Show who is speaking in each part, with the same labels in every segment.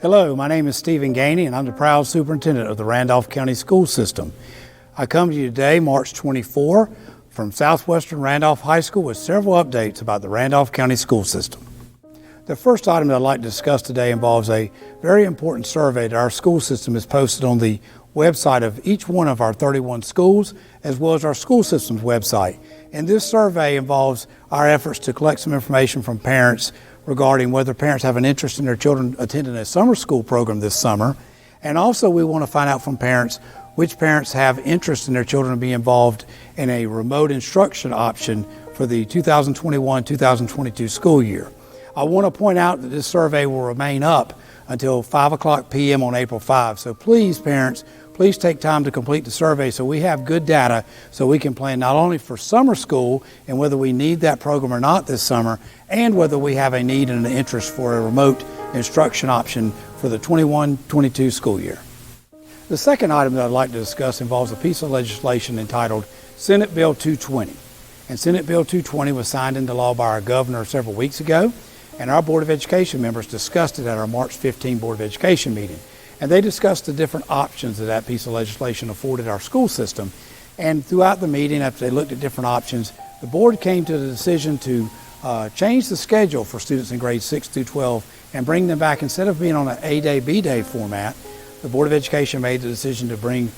Speaker 1: Hello, my name is Stephen Gainey, and I'm the proud superintendent of the Randolph County School System. I come to you today, March 24, from Southwestern Randolph High School with several updates about the Randolph County School System. The first item that I'd like to discuss today involves a very important survey that our school system has posted on the website of each one of our 31 schools, as well as our school system's website. And this survey involves our efforts to collect some information from parents regarding whether parents have an interest in their children attending a summer school program this summer. And also we want to find out from parents which parents have interest in their children to be involved in a remote instruction option for the 2021-2022 school year. I want to point out that this survey will remain up until 5 p.m. on April 5. So please, parents, please take time to complete the survey so we have good data so we can plan not only for summer school and whether we need that program or not this summer, and whether we have a need and an interest for a remote instruction option for the 21-22 school year. The second item that I'd like to discuss involves a piece of legislation entitled Senate Bill 220. And Senate Bill 220 was signed into law by our governor several weeks ago, and our Board of Education members discussed it at our March 15 Board of Education meeting. And they discussed the different options that that piece of legislation afforded our school system. And throughout the meeting, after they looked at different options, the board came to the decision to change the schedule for students in grades 6 through 12 and bring them back. Instead of being on an A-Day, B-Day format, the Board of Education made the decision to bring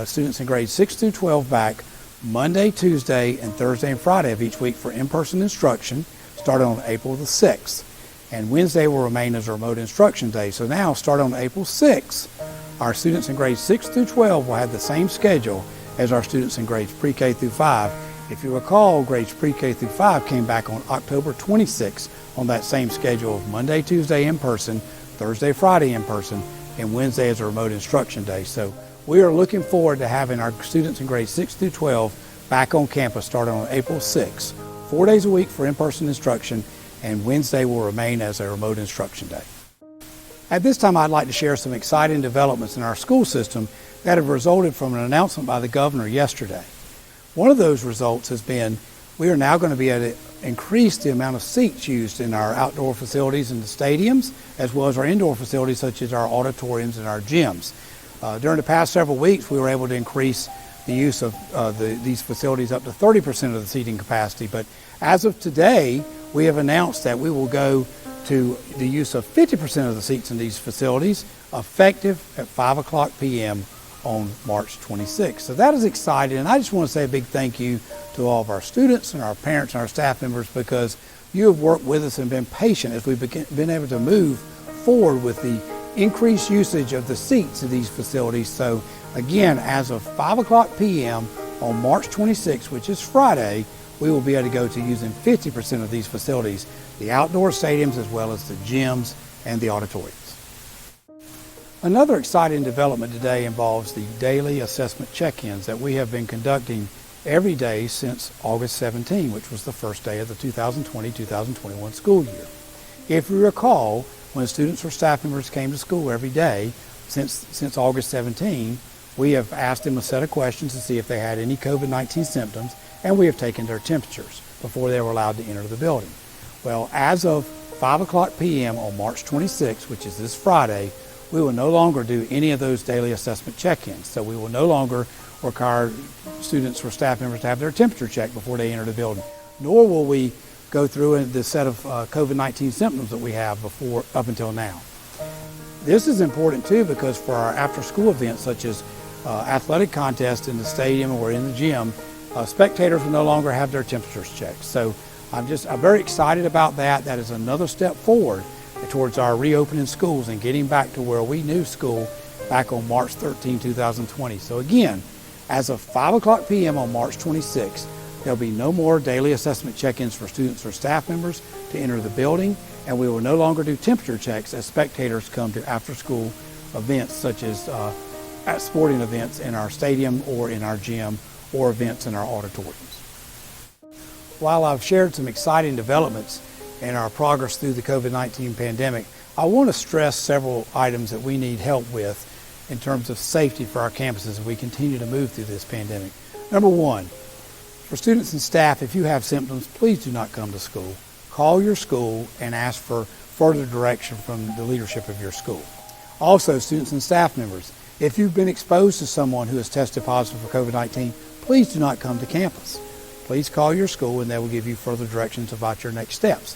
Speaker 1: students in grades 6 through 12 back Monday, Tuesday, and Thursday and Friday of each week for in-person instruction, starting on April the 6th. And Wednesday will remain as a remote instruction day. So now, starting on April 6th, our students in grades 6 through 12 will have the same schedule as our students in grades pre-K through 5. If you recall, grades pre-K through 5 came back on October 26th on that same schedule of Monday, Tuesday in person, Thursday, Friday in person, and Wednesday as a remote instruction day. So we are looking forward to having our students in grades 6 through 12 back on campus starting on April 6th, 4 days a week for in-person instruction, and Wednesday will remain as a remote instruction day. At this time, I'd like to share some exciting developments in our school system that have resulted from an announcement by the governor yesterday. One of those results has been we are now going to be able to increase the amount of seats used in our outdoor facilities in the stadiums, as well as our indoor facilities such as our auditoriums and our gyms. During the past several weeks, we were able to increase the use of these facilities up to 30% of the seating capacity. But as of today, we have announced that we will go to the use of 50% of the seats in these facilities, effective at 5 p.m. on March 26th. So that is exciting, and I just want to say a big thank you to all of our students and our parents and our staff members, because you have worked with us and been patient as we've been able to move forward with the increased usage of the seats in these facilities. So again, as of 5 p.m. on March 26th, which is Friday, we will be able to go to using 50% of these facilities, the outdoor stadiums as well as the gyms and the auditoriums. Another exciting development today involves the daily assessment check-ins that we have been conducting every day since August 17, which was the first day of the 2020-2021 school year. If you recall, when students or staff members came to school every day since August 17, we have asked them a set of questions to see if they had any COVID-19 symptoms, and we have taken their temperatures before they were allowed to enter the building. Well, as of 5 p.m. on March 26, which is this Friday, we will no longer do any of those daily assessment check-ins. So we will no longer require students or staff members to have their temperature checked before they enter the building, nor will we go through the set of COVID-19 symptoms that we have up until now. This is important too, because for our after-school events such as athletic contests in the stadium or in the gym, spectators will no longer have their temperatures checked. So I'm very excited about that. That is another step forward towards our reopening schools and getting back to where we knew school back on March 13, 2020. So again, as of 5 p.m. on March 26, there'll be no more daily assessment check-ins for students or staff members to enter the building, and we will no longer do temperature checks as spectators come to after-school events such as at sporting events in our stadium or in our gym or events in our auditoriums. While I've shared some exciting developments in our progress through the COVID-19 pandemic, I want to stress several items that we need help with in terms of safety for our campuses as we continue to move through this pandemic. Number one, for students and staff, if you have symptoms, please do not come to school. Call your school and ask for further direction from the leadership of your school. Also, students and staff members, if you've been exposed to someone who has tested positive for COVID-19, please do not come to campus. Please call your school and they will give you further directions about your next steps.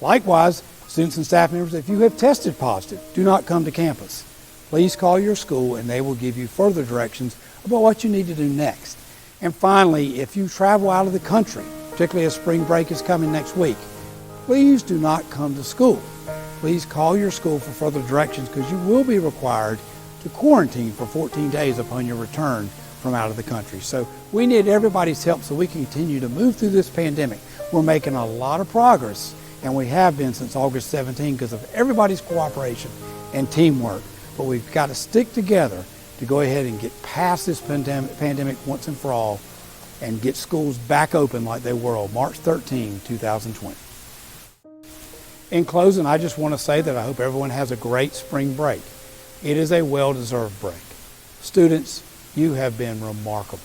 Speaker 1: Likewise, students and staff members, if you have tested positive, do not come to campus. Please call your school and they will give you further directions about what you need to do next. And finally, if you travel out of the country, particularly as spring break is coming next week, please do not come to school. Please call your school for further directions because you will be required to quarantine for 14 days upon your return from out of the country. So we need everybody's help so we can continue to move through this pandemic. We're making a lot of progress, and we have been since August 17 because of everybody's cooperation and teamwork. But we've got to stick together to go ahead and get past this pandemic once and for all and get schools back open like they were on March 13, 2020. In closing, I just want to say that I hope everyone has a great spring break. It is a well-deserved break. Students, you have been remarkable.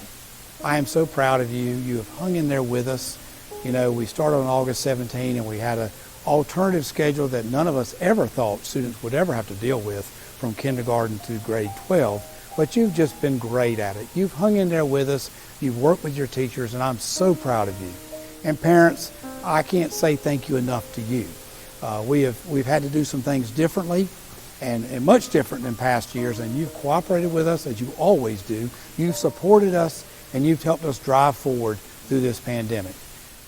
Speaker 1: I am so proud of you. You have hung in there with us. You know, we started on August 17 and we had an alternative schedule that none of us ever thought students would ever have to deal with from kindergarten to grade 12. But you've just been great at it. You've hung in there with us. You've worked with your teachers, and I'm so proud of you. And parents, I can't say thank you enough to you. We've had to do some things differently and much different than past years, and you've cooperated with us as you always do. You've supported us, and you've helped us drive forward through this pandemic.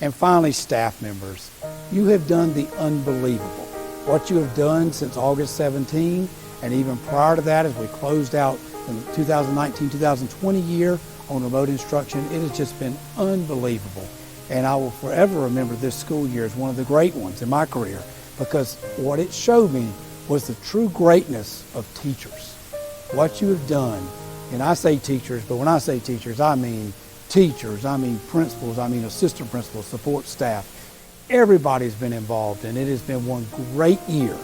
Speaker 1: And finally, staff members, you have done the unbelievable. What you have done since August 17 and even prior to that as we closed out the 2019-2020 year on remote instruction, it has just been unbelievable. And I will forever remember this school year as one of the great ones in my career because what it showed me was the true greatness of teachers. What you have done, and I say teachers, but when I say teachers, I mean teachers, I mean principals, I mean assistant principals, support staff. Everybody's been involved, and it has been one great year.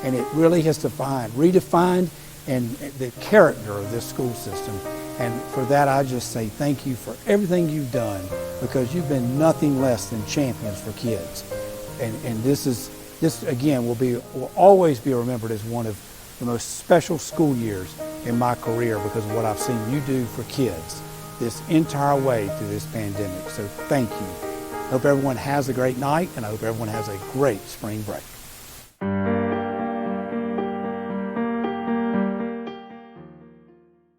Speaker 1: And it really has redefined and the character of this school system. And for that, I just say thank you for everything you've done because you've been nothing less than champions for kids. And this again will always be remembered as one of the most special school years in my career because of what I've seen you do for kids this entire way through this pandemic. So thank you. I hope everyone has a great night, and I hope everyone has a great spring break.